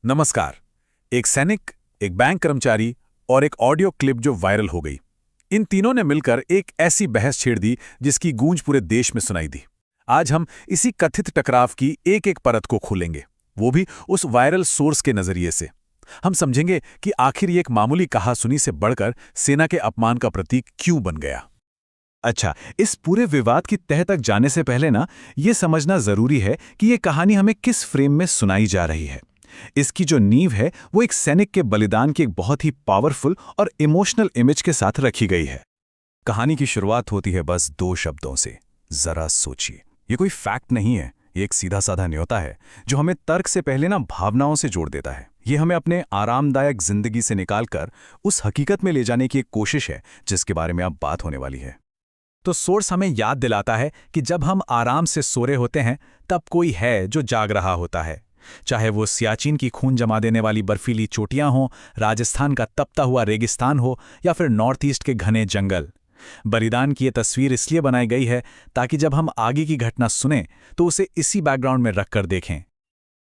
नमस्कार। एक सैनिक, एक बैंक कर्मचारी और एक ऑडियो क्लिप जो वायरल हो गई, इन तीनों ने मिलकर एक ऐसी बहस छेड़ दी जिसकी गूंज पूरे देश में सुनाई दी। आज हम इसी कथित टकराव की एक एक परत को खोलेंगे, वो भी उस वायरल सोर्स के नजरिए से। हम समझेंगे कि आखिर ये एक मामूली कहासुनी से बढ़कर सेना के अपमान का प्रतीक क्यों बन गया। अच्छा, इस पूरे विवाद की तह तक जाने से पहले ये समझना जरूरी है कि ये कहानी हमें किस फ्रेम में सुनाई जा रही है। इसकी जो नींव है वो एक सैनिक के बलिदान की एक बहुत ही पावरफुल और इमोशनल इमेज के साथ रखी गई है। कहानी की शुरुआत होती है बस दो शब्दों से, जरा सोचिए। ये कोई फैक्ट नहीं है, ये एक सीधा साधा न्योता है जो हमें तर्क से पहले भावनाओं से जोड़ देता है। ये हमें अपने आरामदायक जिंदगी से निकालकर उस हकीकत में ले जाने की एक कोशिश है जिसके बारे में अब बात होने वाली है। तो सोर्स हमें याद दिलाता है कि जब हम आराम से सो रहे होते हैं तब कोई है जो जाग रहा होता है। चाहे वो सियाचिन की खून जमा देने वाली बर्फीली चोटियां हों, राजस्थान का तपता हुआ रेगिस्तान हो या फिर नॉर्थ ईस्ट के घने जंगल। बलिदान की ये तस्वीर इसलिए बनाई गई है ताकि जब हम आगे की घटना सुनें तो उसे इसी बैकग्राउंड में रखकर देखें।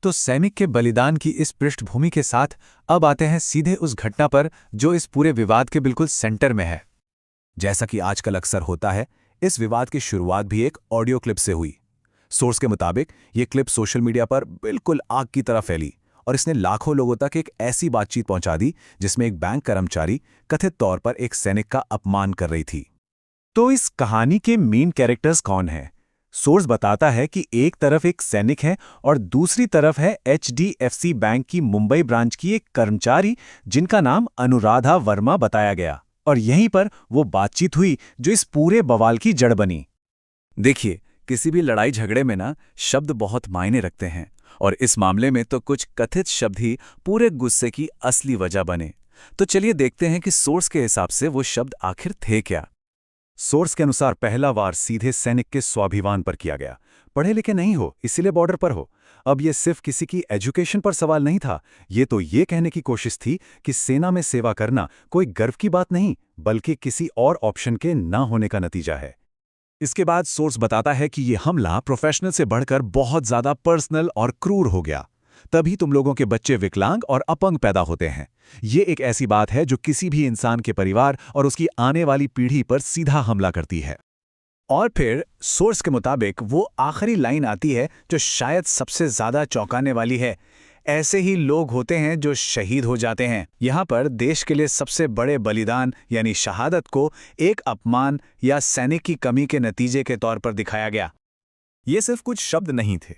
तो सैनिक के बलिदान की इस पृष्ठभूमि के साथ अब आते हैं सीधे उस घटना पर जो इस पूरे विवाद के बिल्कुल सेंटर में है। जैसा कि आजकल अक्सर होता है, इस विवाद की शुरुआत भी एक ऑडियो क्लिप से हुई। सोर्स के मुताबिक ये क्लिप सोशल मीडिया पर बिल्कुल आग की तरह फैली और इसने लाखों लोगों तक एक ऐसी बातचीत पहुंचा दी जिसमें एक बैंक कर्मचारी कथित तौर पर एक सैनिक का अपमान कर रही थी। तो इस कहानी के मेन कैरेक्टर्स कौन हैं? सोर्स बताता है कि एक तरफ एक सैनिक है और दूसरी तरफ है HDFC बैंक की मुंबई ब्रांच की एक कर्मचारी जिनका नाम अनुराधा वर्मा बताया गया। और यहीं पर वो बातचीत हुई जो इस पूरे बवाल की जड़ बनी। देखिए, किसी भी लड़ाई झगड़े में शब्द बहुत मायने रखते हैं और इस मामले में तो कुछ कथित शब्द ही पूरे गुस्से की असली वजह बने। तो चलिए देखते हैं कि सोर्स के हिसाब से वो शब्द आखिर थे क्या। सोर्स के अनुसार पहला वार सीधे सैनिक के स्वाभिमान पर किया गया। पढ़े लिखे नहीं हो इसीलिए बॉर्डर पर हो। अब ये सिर्फ किसी की एजुकेशन पर सवाल नहीं था, ये तो ये कहने की कोशिश थी कि सेना में सेवा करना कोई गर्व की बात नहीं बल्कि किसी और ऑप्शन के ना होने का नतीजा है। इसके बाद सोर्स बताता है कि ये हमला प्रोफेशनल से बढ़कर बहुत ज्यादा पर्सनल और क्रूर हो गया। तभी तुम लोगों के बच्चे विकलांग और अपंग पैदा होते हैं। ये एक ऐसी बात है जो किसी भी इंसान के परिवार और उसकी आने वाली पीढ़ी पर सीधा हमला करती है। और फिर सोर्स के मुताबिक वो आखिरी लाइन आती है जो शायद सबसे ज्यादा चौंकाने वाली है। ऐसे ही लोग होते हैं जो शहीद हो जाते हैं। यहाँ पर देश के लिए सबसे बड़े बलिदान यानी शहादत को एक अपमान या सैनिक की कमी के नतीजे के तौर पर दिखाया गया। ये सिर्फ कुछ शब्द नहीं थे।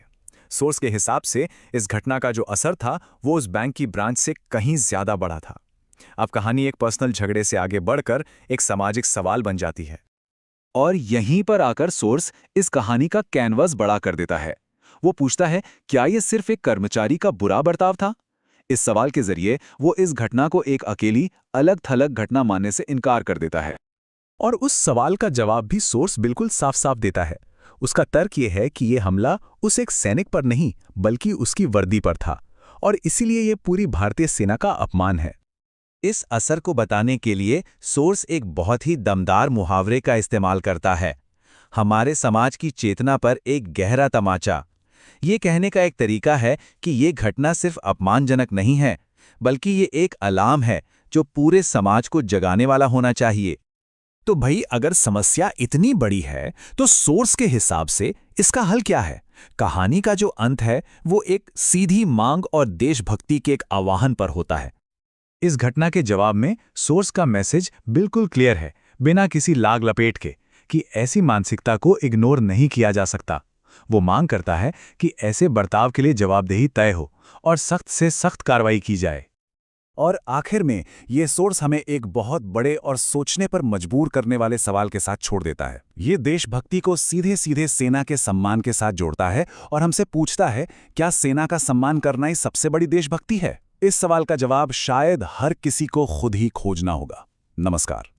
सोर्स के हिसाब से इस घटना का जो असर था वो उस बैंक की ब्रांच से कहीं ज्यादा बड़ा था। अब कहानी एक पर्सनल झगड़े से आगे बढ़कर एक सामाजिक सवाल बन जाती है और यहीं पर आकर सोर्स इस कहानी का कैनवास बड़ा कर देता है। वो पूछता है, क्या ये सिर्फ एक कर्मचारी का बुरा बर्ताव था? इस सवाल के जरिए वो इस घटना को एक अकेली अलग थलग घटना मानने से इनकार कर देता है। और उस सवाल का जवाब भी सोर्स बिल्कुल साफ साफ देता है। उसका तर्क ये है कि ये हमला उस एक सैनिक पर नहीं बल्कि उसकी वर्दी पर था और इसीलिए ये पूरी भारतीय सेना का अपमान है। इस असर को बताने के लिए सोर्स एक बहुत ही दमदार मुहावरे का इस्तेमाल करता है, हमारे समाज की चेतना पर एक गहरा तमाचा। ये कहने का एक तरीका है कि ये घटना सिर्फ अपमानजनक नहीं है बल्कि ये एक अलार्म है जो पूरे समाज को जगाने वाला होना चाहिए। तो भाई, अगर समस्या इतनी बड़ी है तो सोर्स के हिसाब से इसका हल क्या है? कहानी का जो अंत है वो एक सीधी मांग और देशभक्ति के एक आह्वान पर होता है। इस घटना के जवाब में सोर्स का मैसेज बिल्कुल क्लियर है, बिना किसी लाग लपेट के, कि ऐसी मानसिकता को इग्नोर नहीं किया जा सकता। वो मांग करता है कि ऐसे बर्ताव के लिए जवाबदेही तय हो और सख्त से सख्त कार्रवाई की जाए। और आखिर में ये सोर्स हमें एक बहुत बड़े और सोचने पर मजबूर करने वाले सवाल के साथ छोड़ देता है। ये देशभक्ति को सीधे सीधे सेना के सम्मान के साथ जोड़ता है और हमसे पूछता है, क्या सेना का सम्मान करना ही सबसे बड़ी देशभक्ति है? इस सवाल का जवाब शायद हर किसी को खुद ही खोजना होगा। नमस्कार।